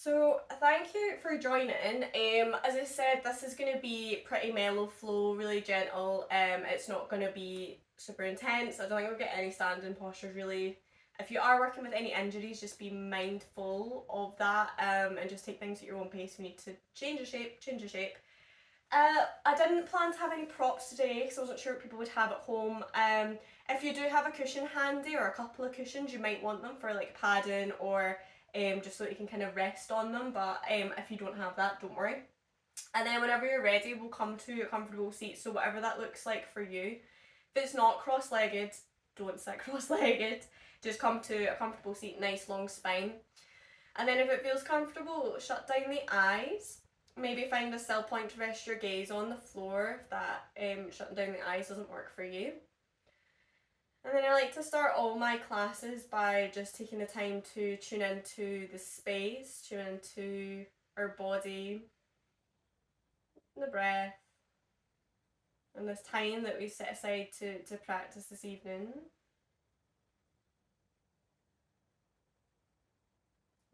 So thank you for joining. As I said, this is going to be pretty mellow flow, really gentle. It's not going to be super intense. I don't think we'll get any standing postures really. If you are working with any injuries, just be mindful of that, and just take things at your own pace. We need to change your shape, change your shape. I didn't plan to have any props today because I wasn't sure what people would have at home. If you do have a cushion handy or a couple of cushions, you might want them for like padding or just so that you can kind of rest on them. But if you don't have that, don't worry. And then whenever you're ready, we'll come to a comfortable seat. So whatever that looks like for you. If it's not cross-legged, don't sit cross-legged. Just come to a comfortable seat, nice long spine. And then if it feels comfortable, shut down the eyes. Maybe find a still point to rest your gaze on the floor if that shutting down the eyes doesn't work for you. And then I like to start all my classes by just taking the time to tune into the space, tune into our body, the breath, and this time that we set aside to practice this evening.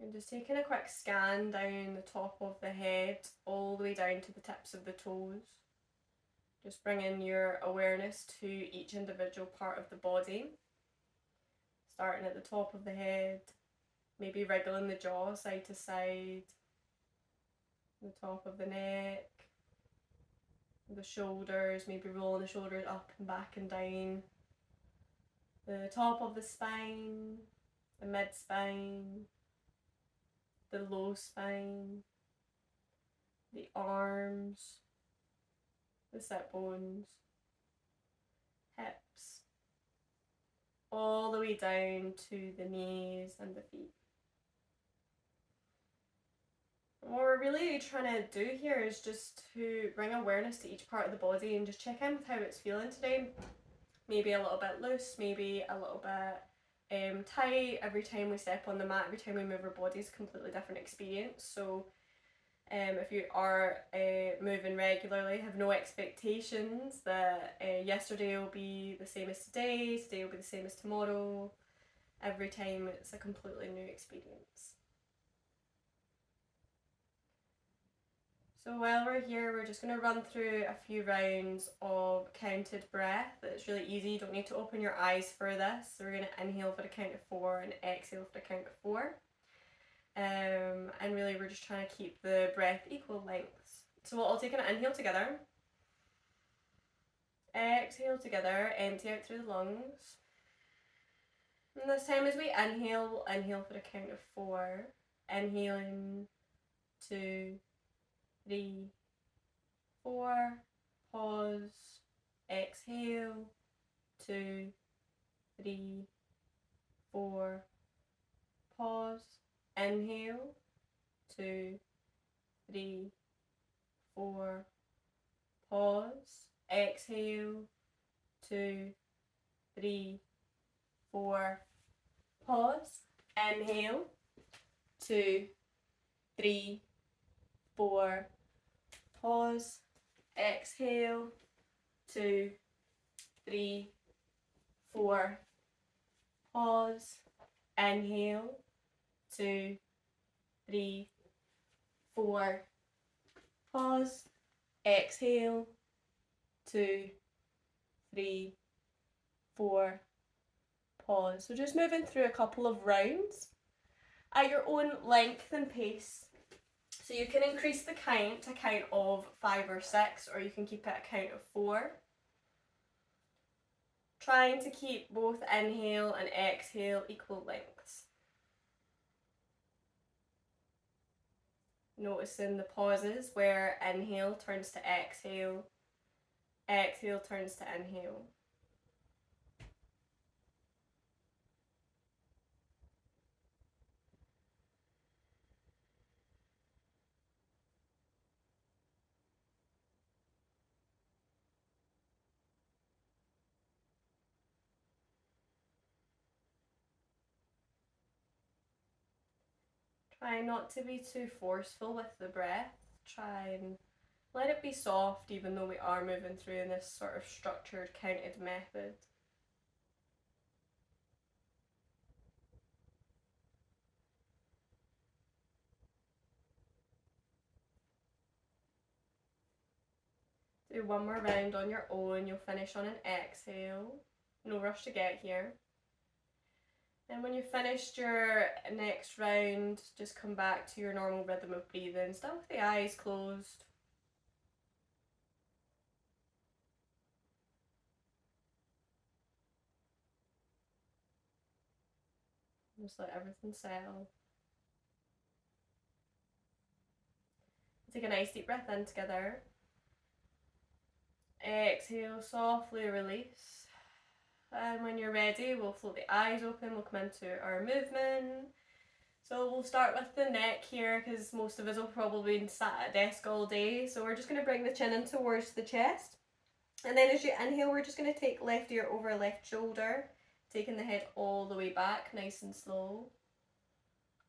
And just taking a quick scan down the top of the head, all the way down to the tips of the toes. Just bringing your awareness to each individual part of the body. Starting at the top of the head, maybe wriggling the jaw side to side, the top of the neck, the shoulders, maybe rolling the shoulders up and back and down, the top of the spine, the mid-spine, the low spine, the arms, the sit bones, hips, all the way down to the knees and the feet. And what we're really trying to do here is just to bring awareness to each part of the body and just check in with how it's feeling today. Maybe a little bit loose, maybe a little bit tight. Every time we step on the mat, every time we move our body is a completely different experience. So if you are moving regularly, have no expectations that yesterday will be the same as today will be the same as tomorrow. Every time it's a completely new experience. So while we're here, we're just going to run through a few rounds of counted breath. It's really easy, you don't need to open your eyes for this. So we're going to inhale for the count of 4 and exhale for the count of 4. And really we're just trying to keep the breath equal lengths. So we'll all take an inhale together. Exhale together, empty out through the lungs. And this time as we inhale, we'll inhale for the count of 4. Inhaling, 2, 3, 4, pause, exhale, 2, 3, 4, pause, inhale, 2, 3, 4, pause, exhale, 2, 3, 4, pause, inhale, 2, 3, 4, pause, exhale, 2, 3, 4, pause, inhale, 2, 3, 4, pause, exhale, 2, 3, 4, pause. So just moving through a couple of rounds at your own length and pace. So you can increase the count to a count of 5 or 6, or you can keep it a count of 4. Trying to keep both inhale and exhale equal lengths. Noticing the pauses where inhale turns to exhale, exhale turns to inhale. Try not to be too forceful with the breath. Try and let it be soft, even though we are moving through in this sort of structured, counted method. Do one more round on your own. You'll finish on an exhale. No rush to get here. And when you've finished your next round, just come back to your normal rhythm of breathing, still with the eyes closed. Just let everything settle. Take a nice deep breath in together. Exhale, softly release. And when you're ready, we'll float the eyes open, we'll come into our movement. So we'll start with the neck here, because most of us will probably be sat at a desk all day. So we're just going to bring the chin in towards the chest. And then as you inhale, we're just going to take left ear over left shoulder, taking the head all the way back, nice and slow.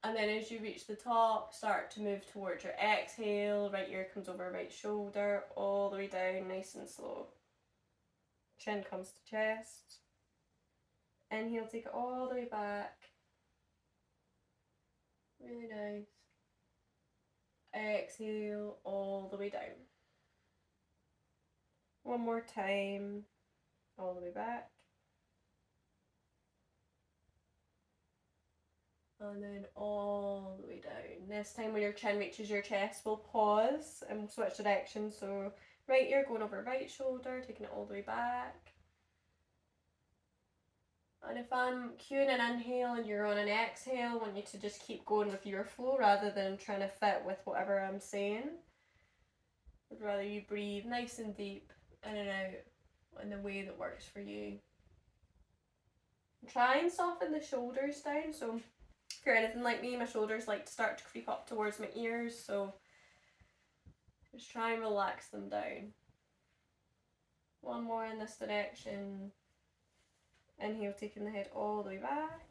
And then as you reach the top, start to move towards your exhale. Right ear comes over right shoulder, all the way down, nice and slow. Chin comes to chest. Inhale, take it all the way back. Really nice. Exhale, all the way down. One more time, all the way back. And then all the way down. This time when your chin reaches your chest, we'll pause and we'll switch directions. So right ear going over right shoulder, taking it all the way back. And if I'm cueing an inhale and you're on an exhale, I want you to just keep going with your flow rather than trying to fit with whatever I'm saying. I'd rather you breathe nice and deep in and out in the way that works for you. Try and soften the shoulders down. So if you're anything like me, my shoulders like to start to creep up towards my ears, so just try and relax them down. One more in this direction. Inhale, taking the head all the way back.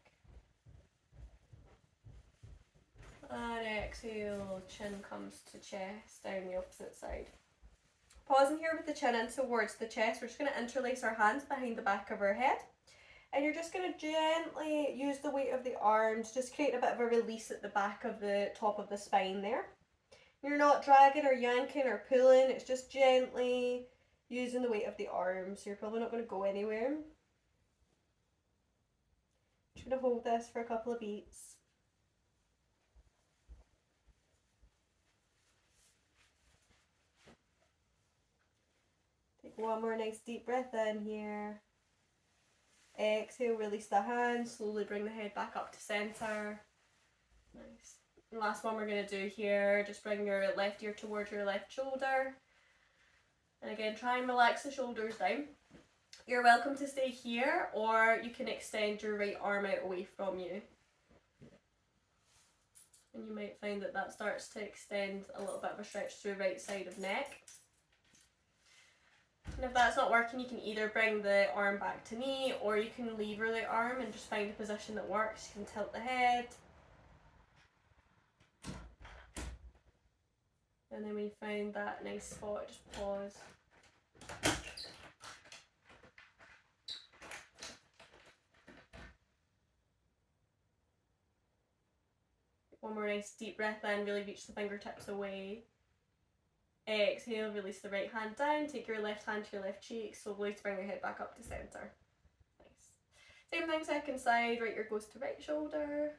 And exhale, chin comes to chest, down the opposite side. Pausing here with the chin in towards the chest, we're just going to interlace our hands behind the back of our head. And you're just going to gently use the weight of the arms, just create a bit of a release at the back of the top of the spine there. You're not dragging or yanking or pulling, it's just gently using the weight of the arms. You're probably not going to go anywhere. Just going to hold this for a couple of beats. Take one more nice deep breath in here. Exhale, release the hands, slowly bring the head back up to center. Nice. And last one we're going to do here, just bring your left ear towards your left shoulder. And again, try and relax the shoulders down. You're welcome to stay here, or you can extend your right arm out away from you. And you might find that that starts to extend a little bit of a stretch through right side of neck. And if that's not working, you can either bring the arm back to knee, or you can lever the arm and just find a position that works. You can tilt the head. And then when you find that nice spot, just pause. One more nice deep breath in, really reach the fingertips away. Exhale, release the right hand down, take your left hand to your left cheek, slowly to bring your head back up to centre. Nice. Same thing, second side, right ear goes to right shoulder.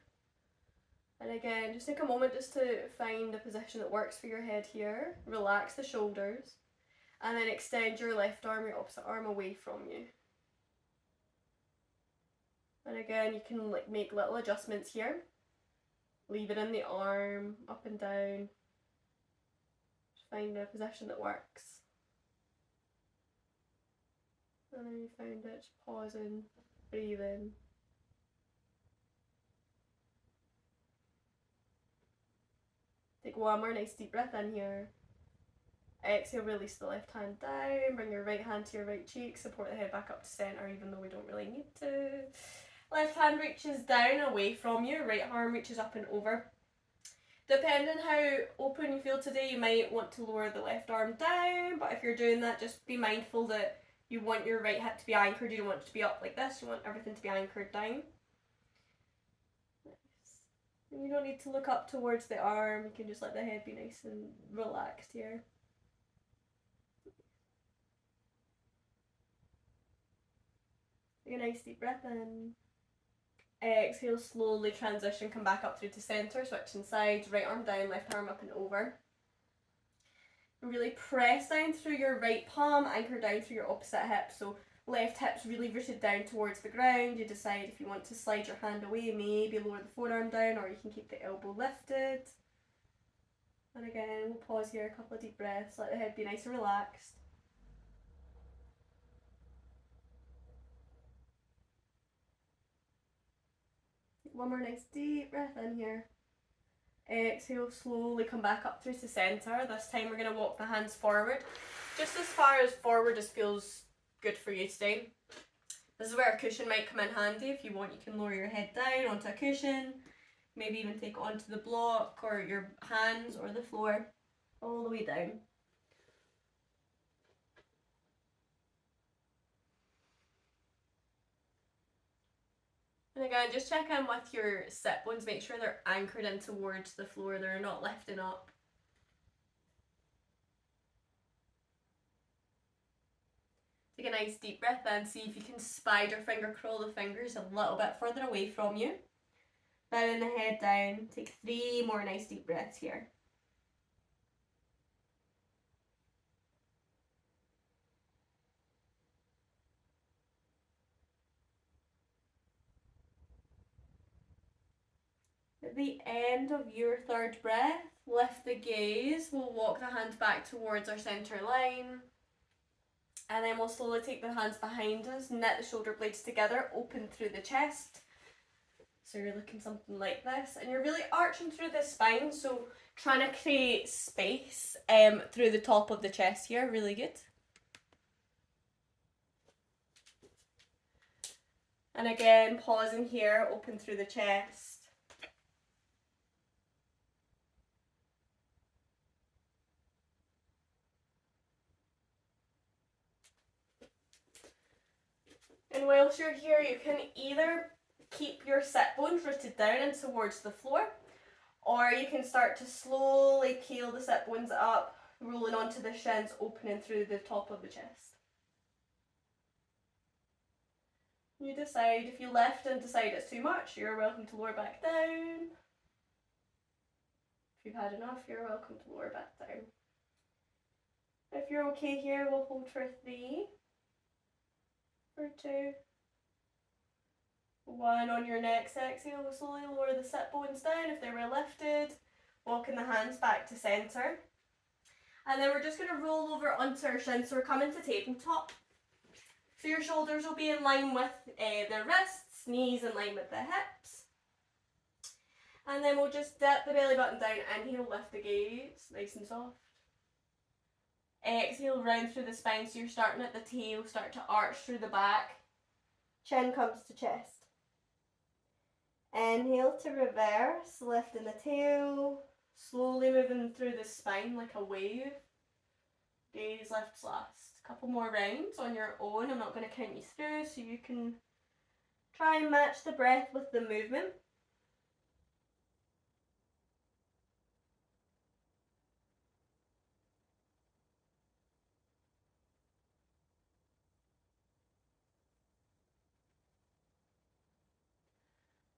And again, just take a moment just to find a position that works for your head here. Relax the shoulders. And then extend your left arm, your opposite arm away from you. And again, you can make little adjustments here. Leave it in the arm, up and down. Find a position that works. And then you find it, just pausing, breathing. Take one more nice deep breath in here. Exhale, release the left hand down, bring your right hand to your right cheek, support the head back up to centre even though we don't really need to. Left hand reaches down away from you, right arm reaches up and over. Depending how open you feel today, you might want to lower the left arm down, but if you're doing that, just be mindful that you want your right hip to be anchored, you don't want it to be up like this, you want everything to be anchored down. Nice. And you don't need to look up towards the arm, you can just let the head be nice and relaxed here. Take a nice deep breath in. Exhale, slowly transition, come back up through to centre, switching sides, right arm down, left arm up and over. Really press down through your right palm, anchor down through your opposite hip. So left hip's really rooted down towards the ground. You decide if you want to slide your hand away, maybe lower the forearm down, or you can keep the elbow lifted. And again, we'll pause here, a couple of deep breaths, let the head be nice and relaxed. One more nice deep breath in here. Exhale, slowly come back up through to centre. This time we're going to walk the hands forward, just as far as forward as feels good for you today. This is where a cushion might come in handy. If you want, you can lower your head down onto a cushion, maybe even take it onto the block or your hands or the floor, all the way down. And again, just check in with your sit bones, make sure they're anchored in towards the floor, they're not lifting up. Take a nice deep breath in, see if you can spider finger crawl the fingers a little bit further away from you. Bowing the head down, take 3 more nice deep breaths here. At the end of your third breath, lift the gaze. We'll walk the hands back towards our centre line. And then we'll slowly take the hands behind us, knit the shoulder blades together, open through the chest. So you're looking something like this. And you're really arching through the spine, so trying to create space through the top of the chest here. Really good. And again, pausing here, open through the chest. And whilst you're here, you can either keep your sit bones rooted down and towards the floor, or you can start to slowly peel the sit bones up, rolling onto the shins, opening through the top of the chest. You decide. If you lift and decide it's too much, you're welcome to lower back down. If you've had enough, you're welcome to lower back down. If you're okay here, we'll hold for 3, for 2, 1. On your next exhale, we'll slowly lower the sit bones down if they were lifted, walking the hands back to centre. And then we're just going to roll over onto our shins, so we're coming to tabletop. So your shoulders will be in line with the wrists, knees in line with the hips. And then we'll just dip the belly button down, inhale, lift the gaze, nice and soft. Exhale, round through the spine, so you're starting at the tail, start to arch through the back. Chin comes to chest. Inhale to reverse, lifting the tail, slowly moving through the spine like a wave. Gaze lifts last. A couple more rounds on your own. I'm not going to count you through, so you can try and match the breath with the movement.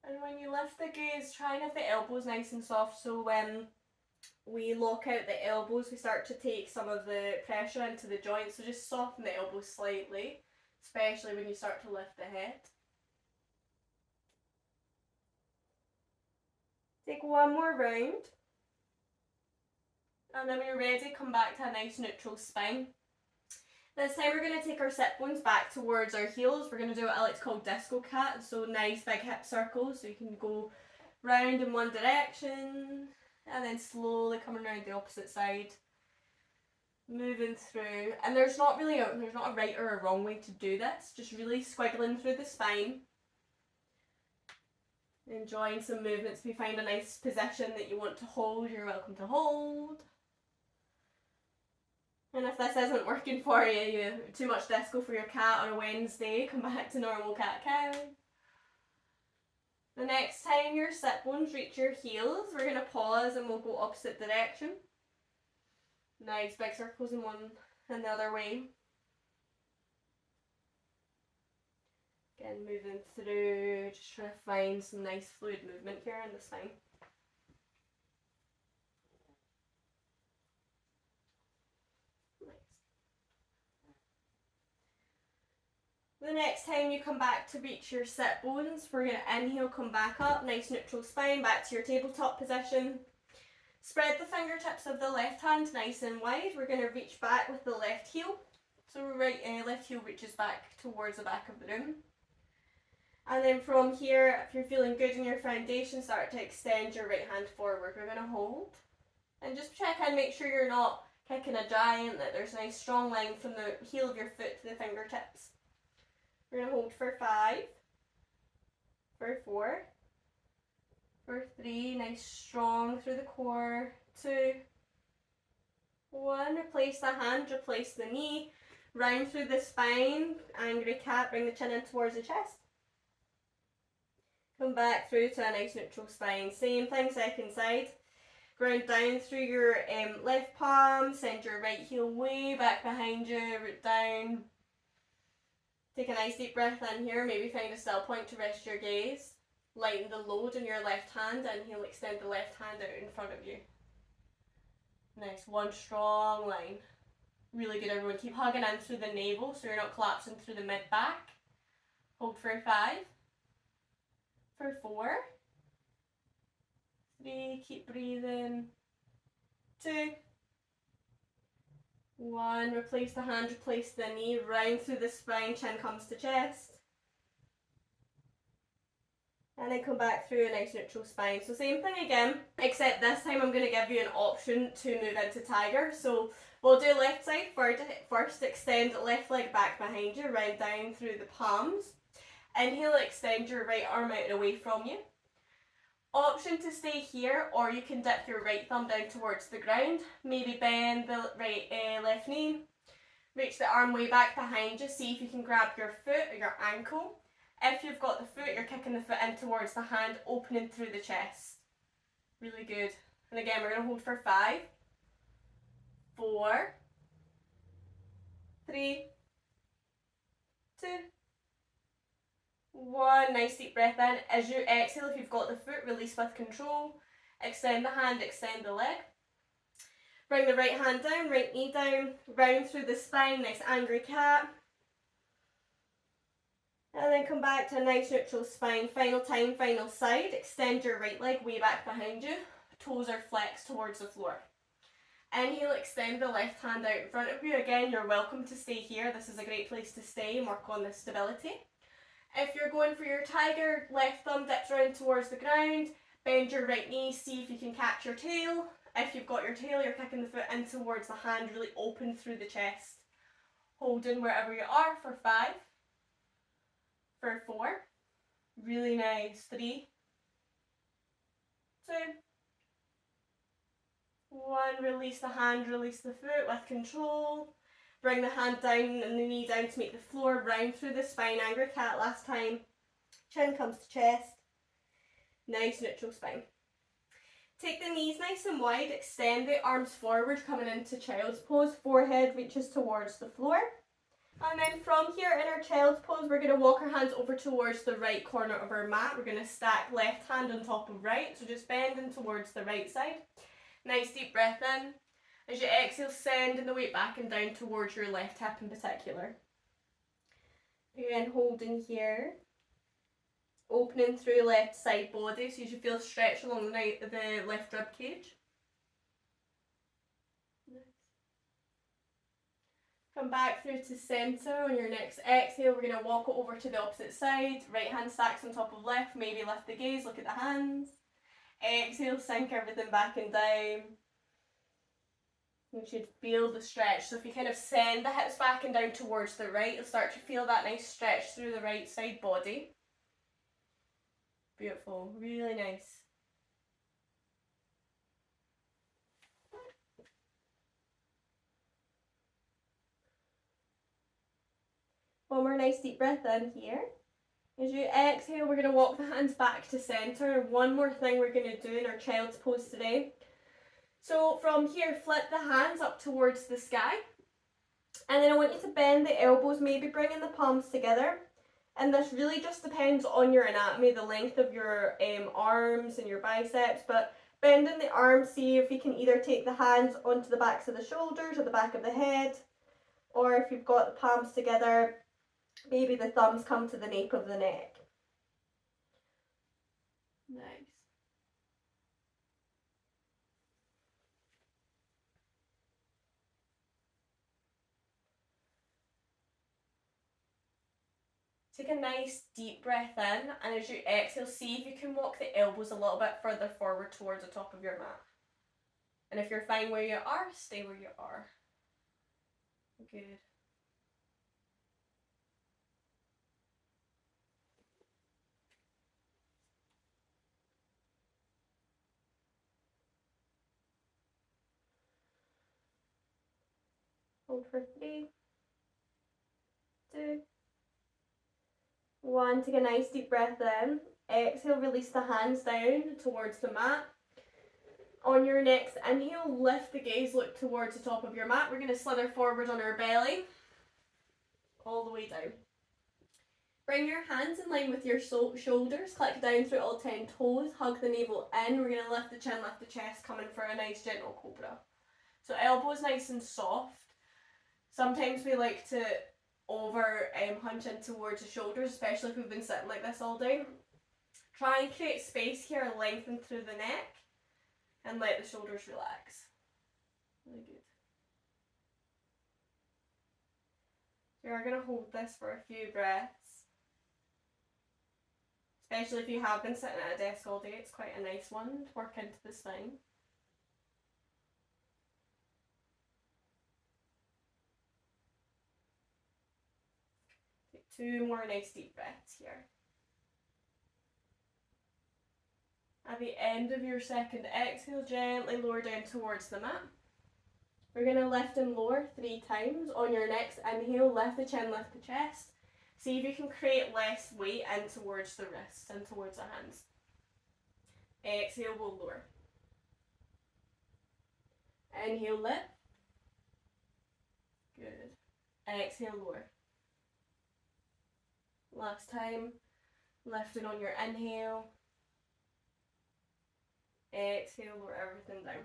And when you lift the gaze, try and have the elbows nice and soft, so when we lock out the elbows, we start to take some of the pressure into the joints, so just soften the elbows slightly, especially when you start to lift the head. Take 1 more round, and then when you're ready, come back to a nice neutral spine. This time we're going to take our sit bones back towards our heels. We're going to do what I like to call disco cat, so nice big hip circles, so you can go round in one direction, and then slowly coming around the opposite side, moving through. And there's not a right or a wrong way to do this, just really squiggling through the spine, enjoying some movements. If you find a nice position that you want to hold, you're welcome to hold. And if this isn't working for you, you have too much disco for your cat on a Wednesday, come back to normal cat-cow. The next time your sit bones reach your heels, we're going to pause and we'll go opposite direction. Nice big circles in one and the other way. Again, moving through, just trying to find some nice fluid movement here in the spine. The next time you come back to reach your sit bones, we're going to inhale, come back up, nice neutral spine, back to your tabletop position. Spread the fingertips of the left hand nice and wide. We're going to reach back with the left heel. So left heel reaches back towards the back of the room. And then from here, if you're feeling good in your foundation, start to extend your right hand forward. We're going to hold. And just check and make sure you're not kicking a giant, that there's a nice strong line from the heel of your foot to the fingertips. We're going to hold for 5, for 4, for 3, nice strong through the core, 2, 1, replace the hand, replace the knee, round through the spine, angry cat, bring the chin in towards the chest. Come back through to a nice neutral spine, same thing second side. Ground down through your left palm, send your right heel way back behind you, root down. Take a nice deep breath in here, maybe find a still point to rest your gaze. Lighten the load in your left hand, inhale, extend the left hand out in front of you. Nice, one strong line. Really good, everyone. Keep hugging in through the navel so you're not collapsing through the mid-back. Hold for 5, for 4, 3, keep breathing, 2, 1, replace the hand, replace the knee, round through the spine, chin comes to chest. And then come back through a nice neutral spine. So same thing again, except this time I'm going to give you an option to move into tiger. So we'll do left side first, extend left leg back behind you, round down through the palms. Inhale, extend your right arm out and away from you. Option to stay here, or you can dip your right thumb down towards the ground. Maybe bend the left knee. Reach the arm way back behind you. See if you can grab your foot or your ankle. If you've got the foot, you're kicking the foot in towards the hand, opening through the chest. Really good. And again, we're going to hold for 5, 4, 3, 2, 1. Nice deep breath in. As you exhale, if you've got the foot, release with control. Extend the hand, extend the leg. Bring the right hand down, right knee down, round through the spine, nice angry cat. And then come back to a nice neutral spine. Final time, final side. Extend your right leg way back behind you. Toes are flexed towards the floor. Inhale, extend the left hand out in front of you. Again, you're welcome to stay here. This is a great place to stay and work on the stability. If you're going for your tiger, left thumb dips round towards the ground. Bend your right knee, see if you can catch your tail. If you've got your tail, you're kicking the foot in towards the hand, really open through the chest. Holding wherever you are for 5. For 4, really nice, 3, 2, 1, release the hand, release the foot with control. Bring the hand down and the knee down to make the floor, round through the spine, angry cat last time. Chin comes to chest, nice neutral spine. Take the knees nice and wide, extend the arms forward, coming into child's pose, forehead reaches towards the floor. And then from here in our child's pose, we're going to walk our hands over towards the right corner of our mat. We're going to stack left hand on top of right, so just bending towards the right side. Nice deep breath in. As you exhale, sending the weight back and down towards your left hip in particular. Again, holding here. Opening through left side body, so you should feel stretch along the left rib cage. Come back through to centre. On your next exhale, we're going to walk it over to the opposite side. Right hand stacks on top of left. Maybe lift the gaze, look at the hands. Exhale, sink everything back and down. You should feel the stretch. So if you kind of send the hips back and down towards the right, you'll start to feel that nice stretch through the right side body. Beautiful, really nice. One more nice deep breath in here. As you exhale, we're going to walk the hands back to centre. One more thing we're going to do in our child's pose today. So from here, flip the hands up towards the sky. And then I want you to bend the elbows, maybe bringing the palms together. And this really just depends on your anatomy, the length of your arms and your biceps, but bending the arms, see if you can either take the hands onto the backs of the shoulders or the back of the head, or if you've got the palms together, maybe the thumbs come to the nape of the neck. Nice. Take a nice deep breath in, and as you exhale, see if you can walk the elbows a little bit further forward towards the top of your mat. And if you're fine where you are, stay where you are. Good. Hold for 3, 2, 1. Take a nice deep breath in. Exhale, release the hands down towards the mat. On your next inhale, lift the gaze, look towards the top of your mat. We're going to slither forward on our belly, all the way down. Bring your hands in line with your shoulders, click down through all 10 toes, hug the navel in. We're going to lift the chin, lift the chest, coming for a nice gentle cobra. So elbows nice and soft. Sometimes we like to over hunch in towards the shoulders, especially if we've been sitting like this all day. Try and create space here, lengthen through the neck, and let the shoulders relax. Really good. So you're going to hold this for a few breaths. Especially if you have been sitting at a desk all day, it's quite a nice one to work into the spine. Take 2 more nice deep breaths here. At the end of your second exhale, gently lower down towards the mat. We're going to lift and lower 3 times. On your next inhale, lift the chin, lift the chest. See if you can create less weight in towards the wrists and towards the hands. Exhale, we'll lower. Inhale, lift. Good. Exhale, lower. Last time, lifting on your inhale. Exhale, lower everything down.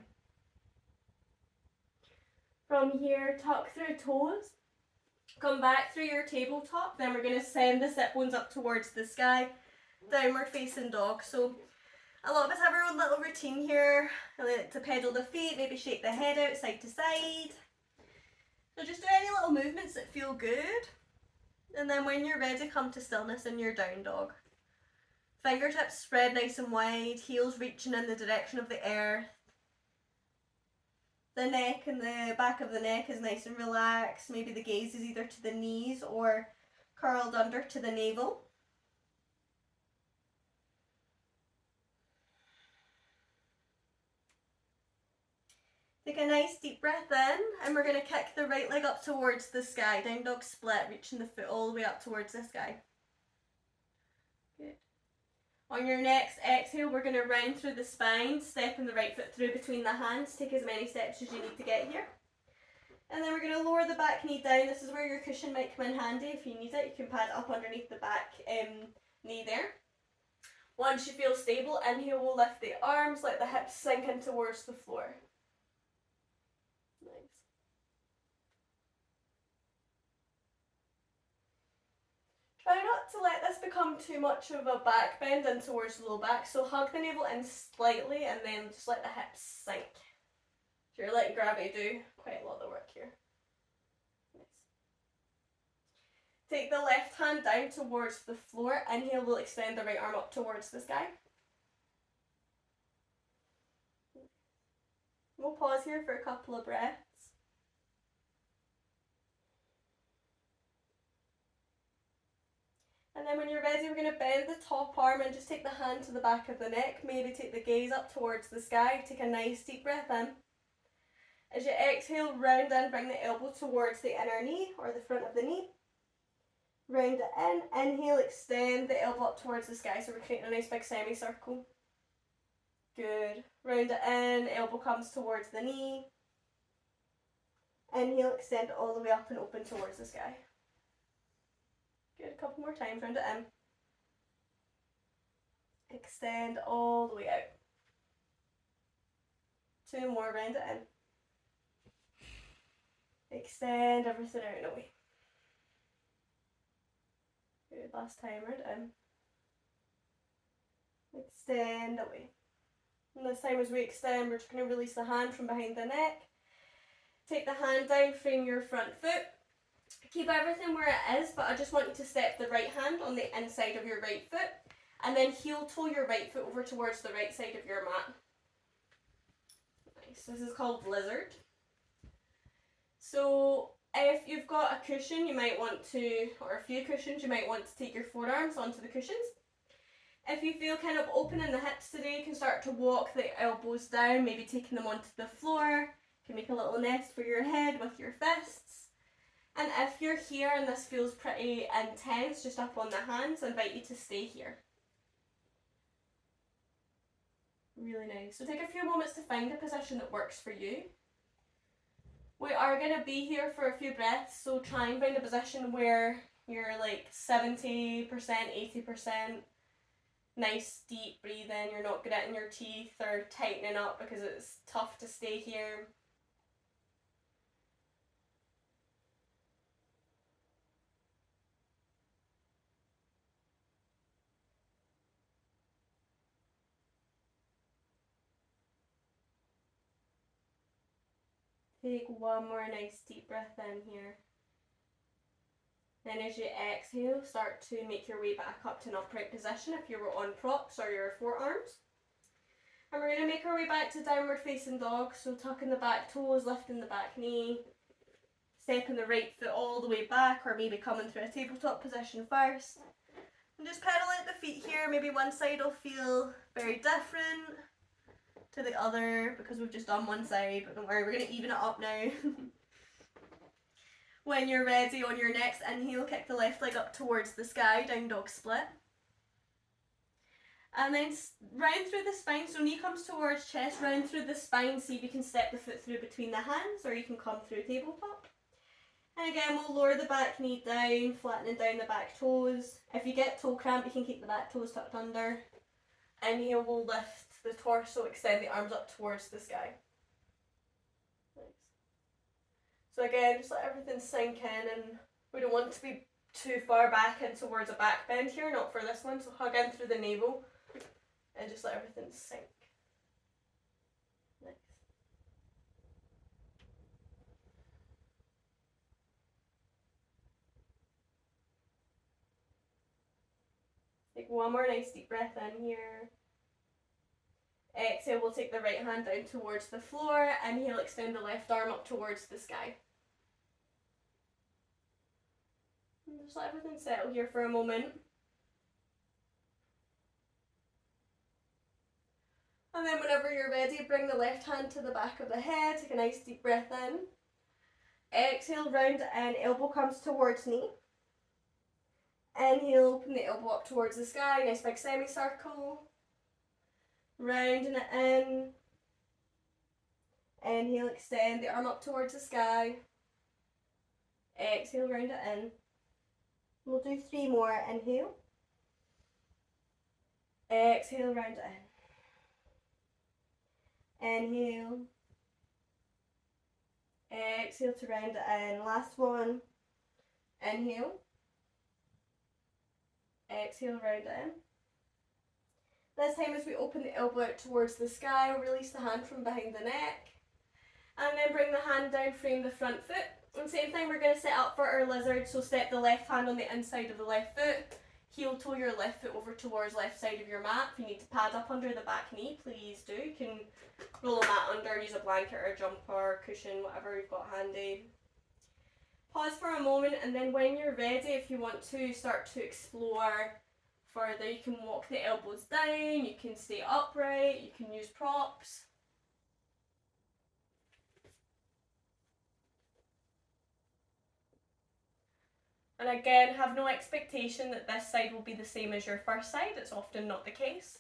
From here, tuck through toes. Come back through your tabletop. Then we're going to send the sit bones up towards the sky. Downward facing dog. So a lot of us have our own little routine here. I like to pedal the feet, maybe shake the head out side to side. So just do any little movements that feel good. And then when you're ready, come to stillness in your down dog. Fingertips spread nice and wide, heels reaching in the direction of the earth. The neck and the back of the neck is nice and relaxed. Maybe the gaze is either to the knees or curled under to the navel. Take a nice deep breath in, and we're going to kick the right leg up towards the sky. Down dog split, reaching the foot all the way up towards the sky. Good. On your next exhale, we're going to round through the spine, stepping the right foot through between the hands. Take as many steps as you need to get here. And then we're going to lower the back knee down. This is where your cushion might come in handy. If you need it, you can pad it up underneath the back knee there. Once you feel stable, inhale, we'll lift the arms, let the hips sink in towards the floor. Nice. Try not to let this become too much of a back bend in towards the low back, so hug the navel in slightly and then just let the hips sink. So you're letting gravity do quite a lot of the work here. Nice. Take the left hand down towards the floor. Inhale, we'll extend the right arm up towards the sky. We'll pause here for a couple of breaths. And then when you're ready, we're going to bend the top arm and just take the hand to the back of the neck. Maybe take the gaze up towards the sky. Take a nice deep breath in. As you exhale, round in, bring the elbow towards the inner knee or the front of the knee. Round it in. Inhale, extend the elbow up towards the sky. So we're creating a nice big semicircle. Good. Round it in, elbow comes towards the knee. Inhale, extend it all the way up and open towards the sky. Good, a couple more times, round it in. Extend all the way out. 2 more, round it in. Extend everything out and away. Good, last time, round it in. Extend away. And this time as we extend, we're just going to release the hand from behind the neck. Take the hand down, frame your front foot. Keep everything where it is, but I just want you to step the right hand on the inside of your right foot, and then heel toe your right foot over towards the right side of your mat. Nice. This is called lizard. So if you've got a cushion, you might want to, or a few cushions, you might want to take your forearms onto the cushions. If you feel kind of open in the hips today, you can start to walk the elbows down, maybe taking them onto the floor. You can make a little nest for your head with your fists. And if you're here and this feels pretty intense, just up on the hands, I invite you to stay here. Really nice. So take a few moments to find a position that works for you. We are going to be here for a few breaths, so try and find a position where you're like 70%, 80%. Nice deep breathing, you're not gritting your teeth or tightening up because it's tough to stay here. Take one more nice deep breath in here. Then as you exhale, start to make your way back up to an upright position if you were on props or your forearms. And we're going to make our way back to downward facing dog, so tucking the back toes, lifting the back knee, stepping the right foot all the way back, or maybe coming through a tabletop position first. And just pedal out the feet here, maybe one side will feel very different to the other because we've just done one side, but don't worry, we're going to even it up now. When you're ready, on your next inhale, kick the left leg up towards the sky, down dog split. And then round through the spine, so knee comes towards chest, round through the spine, see if you can step the foot through between the hands, or you can come through tabletop. And again, we'll lower the back knee down, flattening down the back toes. If you get toe cramp, you can keep the back toes tucked under. Inhale, we'll lift the torso, extend the arms up towards the sky. So again, just let everything sink in, and we don't want to be too far back in towards a back bend here, not for this one, so hug in through the navel and just let everything sink. Nice. Take one more nice deep breath in here. Exhale, we'll take the right hand down towards the floor. Inhale, extend the left arm up towards the sky. And just let everything settle here for a moment. And then whenever you're ready, bring the left hand to the back of the head. Take a nice deep breath in. Exhale, round and elbow comes towards knee. Inhale, open the elbow up towards the sky. Nice big semicircle. Rounding it in. Inhale, extend the arm up towards the sky. Exhale, round it in. We'll do 3 more. Inhale. Exhale, round it in. Inhale. Exhale to round it in. Last one. Inhale. Exhale, round it in. This time as we open the elbow out towards the sky, we'll release the hand from behind the neck. And then bring the hand down, frame the front foot. And same thing, we're going to set up for our lizard, so step the left hand on the inside of the left foot. Heel toe your left foot over towards left side of your mat. If you need to pad up under the back knee, please do. You can roll a mat under, use a blanket or a jumper, cushion, whatever you've got handy. Pause for a moment, and then when you're ready, if you want to start to explore further, you can walk the elbows down, you can stay upright, you can use props. And again, have no expectation that this side will be the same as your first side. It's often not the case.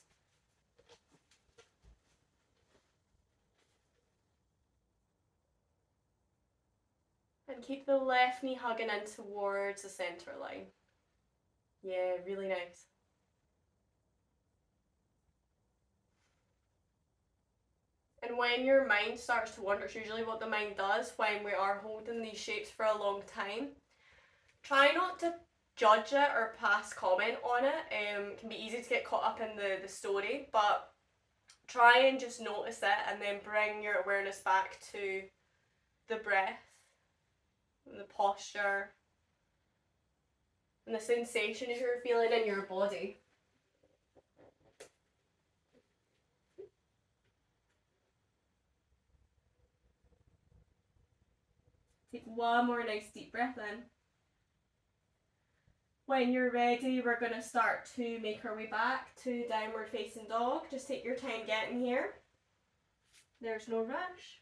And keep the left knee hugging in towards the centre line. Yeah, really nice. And when your mind starts to wander, it's usually what the mind does when we are holding these shapes for a long time. Try not to judge it or pass comment on it. It can be easy to get caught up in the story, but try and just notice it and then bring your awareness back to the breath, and the posture, and the sensations you're feeling in your body. Take one more nice deep breath in. When you're ready, we're going to start to make our way back to downward facing dog. Just take your time getting here. There's no rush.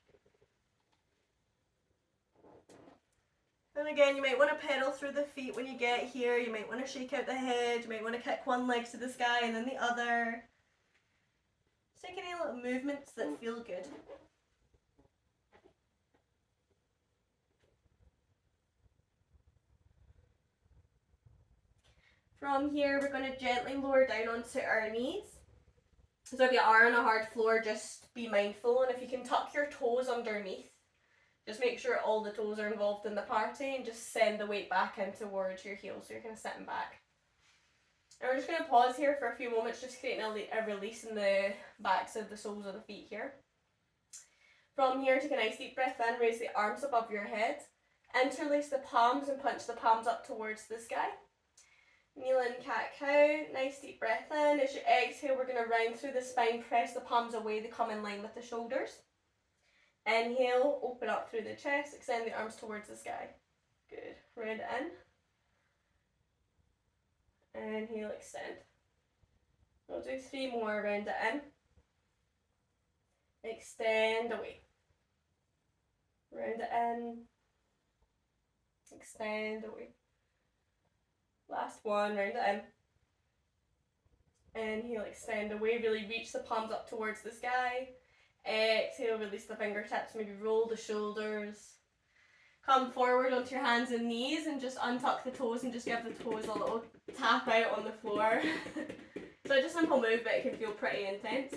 And again, you might want to pedal through the feet when you get here. You might want to shake out the head. You might want to kick one leg to the sky and then the other. Just take any little movements that feel good. From here, we're going to gently lower down onto our knees. So if you are on a hard floor, just be mindful. And if you can tuck your toes underneath, just make sure all the toes are involved in the party and just send the weight back in towards your heels so you're kind of sitting back. And we're just going to pause here for a few moments, just creating a release in the backs of the soles of the feet here. From here, take a nice deep breath in, raise the arms above your head, interlace the palms and punch the palms up towards the sky. Kneeling cat-cow, nice deep breath in. As you exhale, we're going to round through the spine, press the palms away, they come in line with the shoulders. Inhale, open up through the chest, extend the arms towards the sky. Good. Round it in. Inhale, extend. We'll do 3 more, round it in. Extend away. Round it in. Extend away. Last one, round it in. Inhale, extend away, really reach the palms up towards the sky. Exhale, release the fingertips, maybe roll the shoulders. Come forward onto your hands and knees and just untuck the toes and just give the toes a little tap out on the floor. So it's a simple move, but it can feel pretty intense.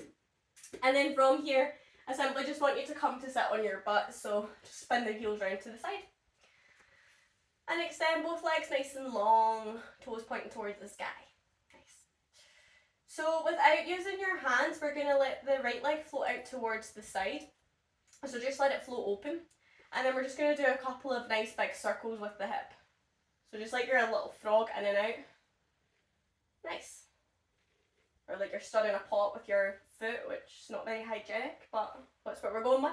And then from here, I simply just want you to come to sit on your butt, so just spin the heels round to the side. And extend both legs nice and long, toes pointing towards the sky. Nice. So without using your hands, we're going to let the right leg float out towards the side. So just let it float open. And then we're just going to do a couple of nice big circles with the hip. So just like you're a little frog in and out. Nice. Or like you're stirring a pot with your foot, which is not very hygienic, but that's what we're going with.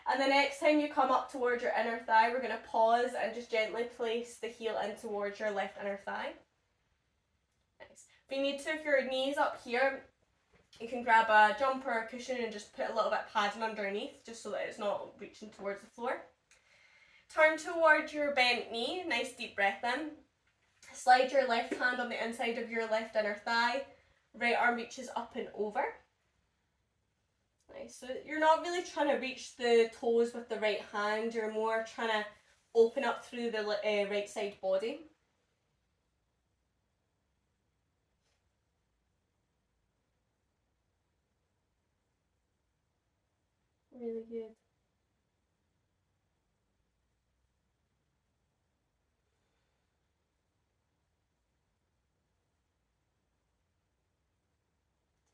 And the next time you come up towards your inner thigh, we're going to pause and just gently place the heel in towards your left inner thigh. Nice. If you need to, if your knee's up here, you can grab a jumper or a cushion and just put a little bit of padding underneath, just so that it's not reaching towards the floor. Turn towards your bent knee, nice deep breath in. Slide your left hand on the inside of your left inner thigh. Right arm reaches up and over. Nice. So you're not really trying to reach the toes with the right hand, you're more trying to open up through the right side body. Really good.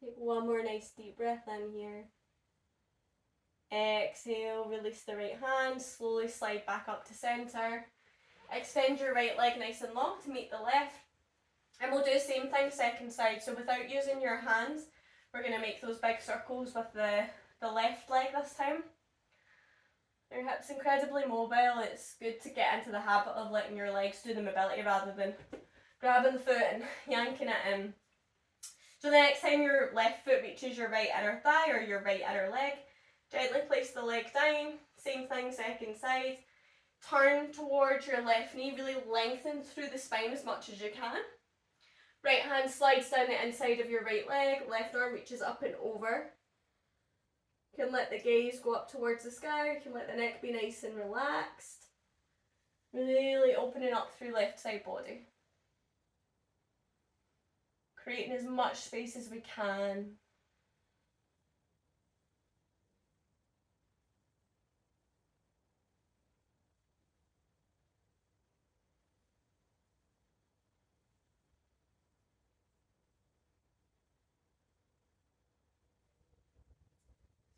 Take one more nice deep breath in here. Exhale, release the right hand, slowly slide back up to centre. Extend your right leg nice and long to meet the left. And we'll do the same thing second side. So without using your hands, we're going to make those big circles with the left leg this time. Your hip's incredibly mobile. It's good to get into the habit of letting your legs do the mobility rather than grabbing the foot and yanking it in. So the next time your left foot reaches your right inner thigh or your right inner leg, gently place the leg down. Same thing second side. Turn towards your left knee, really lengthen through the spine as much as you can. Right hand slides down the inside of your right leg, left arm reaches up and over. You can let the gaze go up towards the sky, you can let the neck be nice and relaxed. Really opening up through left side body. creating as much space as we can.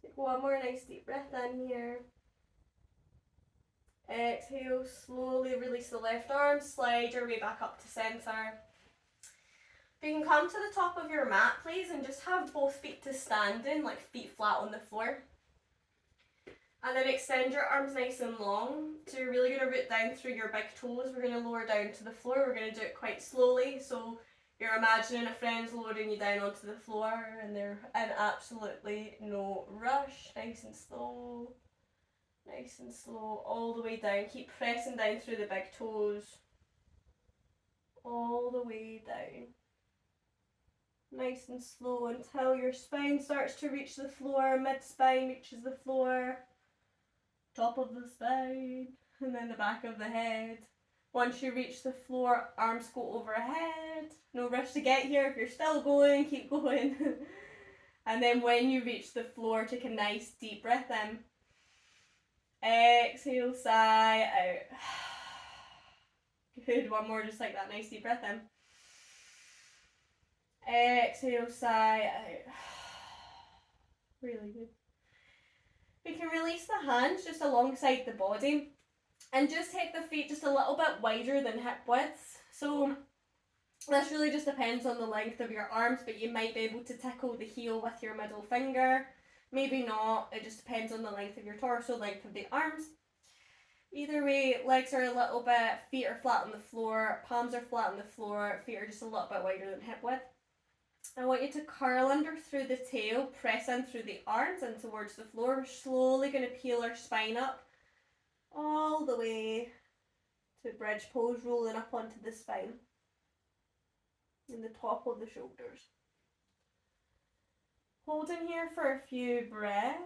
Take one more nice deep breath in here. Exhale, slowly release the left arm, slide your way back up to centre. You can come to the top of your mat, please, and just have both feet to standing, like feet flat on the floor. And then extend your arms nice and long. So you're really going to root down through your big toes. We're going to lower down to the floor. We're going to do it quite slowly. So you're imagining a friend's lowering you down onto the floor, and they're in absolutely no rush. Nice and slow. Nice and slow, all the way down. Keep pressing down through the big toes. All the way down. Nice and slow until your spine starts to reach the floor, mid-spine reaches the floor, top of the spine, and then the back of the head. Once you reach the floor, arms go overhead. No rush to get here. If you're still going, keep going. And then when you reach the floor, take a nice deep breath in. Exhale, sigh out. Good, one more just like that, nice deep breath in. Exhale, sigh out. Really good. We can release the hands just alongside the body and just take the feet just a little bit wider than hip width. So this really just depends on the length of your arms, but you might be able to tickle the heel with your middle finger. Maybe not, it just depends on the length of your torso, length of the arms. Either way, legs are a little bit, feet are flat on the floor, palms are flat on the floor, feet are just a little bit wider than hip width. I want you to curl under through the tail, press in through the arms and towards the floor. We're slowly going to peel our spine up all the way to bridge pose, rolling up onto the spine and the top of the shoulders. Hold in here for a few breaths.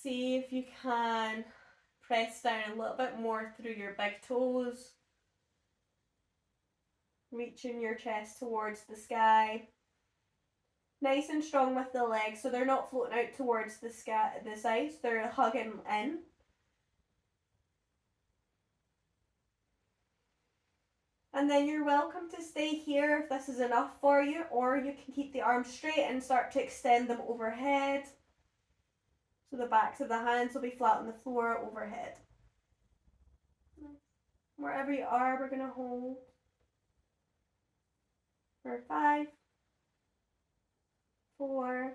See if you can press down a little bit more through your big toes. Reaching your chest towards the sky. Nice and strong with the legs, so they're not floating out towards the sides, they're hugging in. And then you're welcome to stay here if this is enough for you, or you can keep the arms straight and start to extend them overhead. So the backs of the hands will be flat on the floor overhead. Wherever you are, we're going to hold for 5, 4,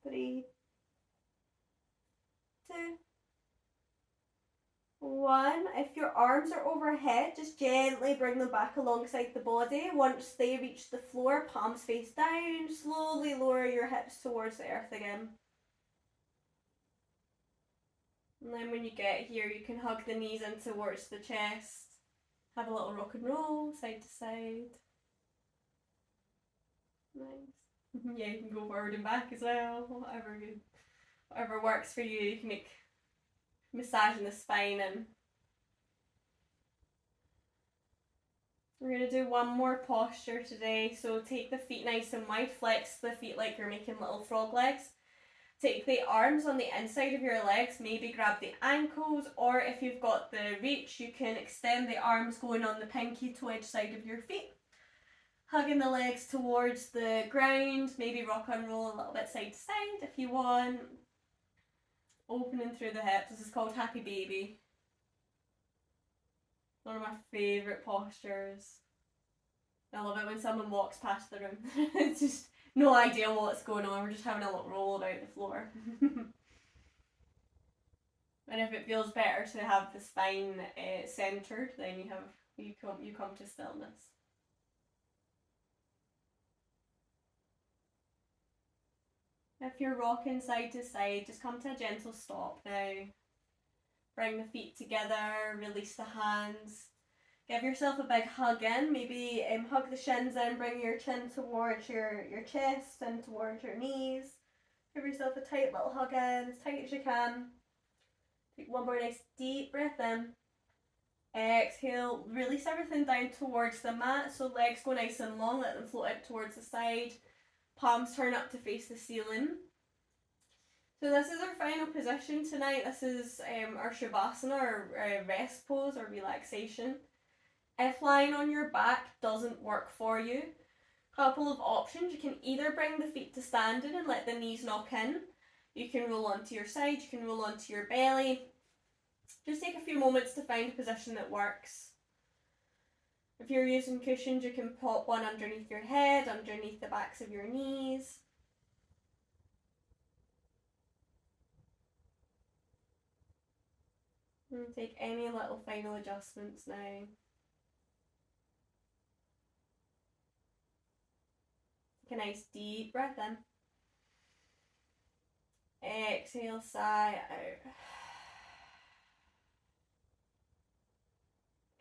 3, 2, 1. If your arms are overhead, just gently bring them back alongside the body. Once they reach the floor, palms face down, slowly lower your hips towards the earth again. And then when you get here, you can hug the knees in towards the chest. Have a little rock and roll, side to side. Nice. Yeah, you can go forward and back as well, whatever works for you. You can make massaging the spine in. We're going to do one more posture today. So take the feet nice and wide, flex the feet like you're making little frog legs. Take the arms on the inside of your legs, maybe grab the ankles, or if you've got the reach, you can extend the arms going on the pinky toe edge side of your feet. Hugging the legs towards the ground, maybe rock and roll a little bit side to side if you want. Opening through the hips. This is called Happy Baby. One of my favourite postures. I love it when someone walks past the room. It's just no idea what's going on. We're just having a little roll about the floor. And if it feels better to have the spine centered, then you come to stillness. If you're rocking side to side, just come to a gentle stop now. Bring the feet together, release the hands. Give yourself a big hug in, maybe hug the shins in, bring your chin towards your chest and towards your knees. Give yourself a tight little hug in, as tight as you can. Take one more nice deep breath in. Exhale, release everything down towards the mat, so legs go nice and long, let them float out towards the side. Palms turn up to face the ceiling. So this is our final position tonight. This is our Shavasana, or rest pose, or relaxation. If lying on your back doesn't work for you, couple of options. You can either bring the feet to standing and let the knees knock in. You can roll onto your side, you can roll onto your belly. Just take a few moments to find a position that works. If you're using cushions, you can pop one underneath your head, underneath the backs of your knees. And take any little final adjustments now. Take a nice deep breath in. Exhale, sigh out.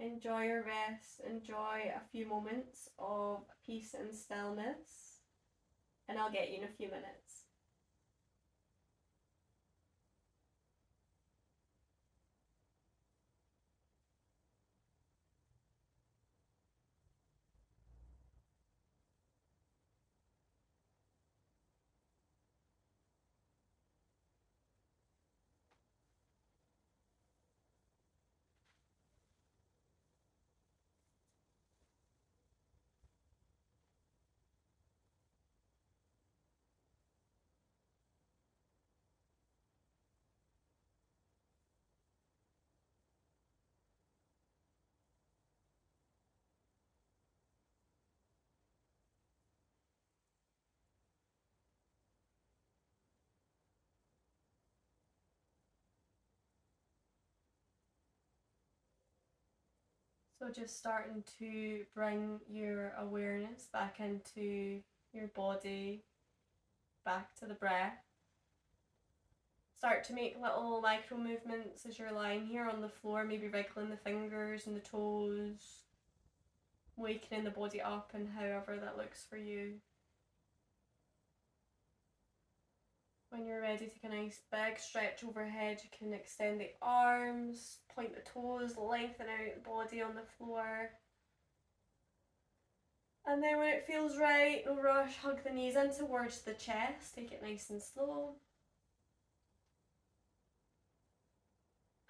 Enjoy your rest, enjoy a few moments of peace and stillness, and I'll get you in a few minutes. So just starting to bring your awareness back into your body, back to the breath. Start to make little micro movements as you're lying here on the floor, maybe wriggling the fingers and the toes, wakening the body up and however that looks for you. When you're ready, take a nice big stretch overhead. You can extend the arms, point the toes, lengthen out the body on the floor. And then when it feels right, no rush, hug the knees in towards the chest. Take it nice and slow.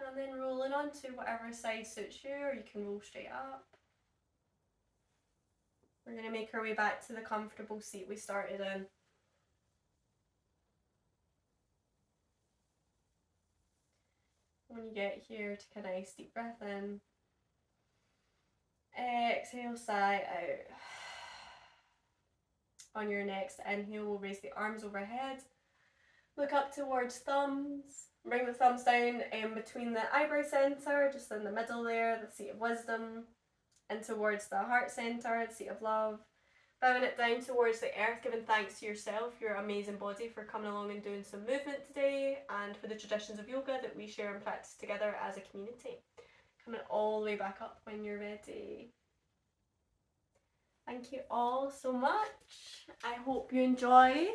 And then rolling onto whatever side suits you, or you can roll straight up. We're going to make our way back to the comfortable seat we started in. When you get here, take a nice deep breath in. Exhale, sigh out. On your next inhale, we'll raise the arms overhead. Look up towards thumbs. Bring the thumbs down in between the eyebrow centre, just in the middle there, the seat of wisdom, and towards the heart centre, the seat of love. Bowing it down towards the earth, giving thanks to yourself, your amazing body, for coming along and doing some movement today, and for the traditions of yoga that we share and practice together as a community. Coming all the way back up when you're ready. Thank you all so much. I hope you enjoyed.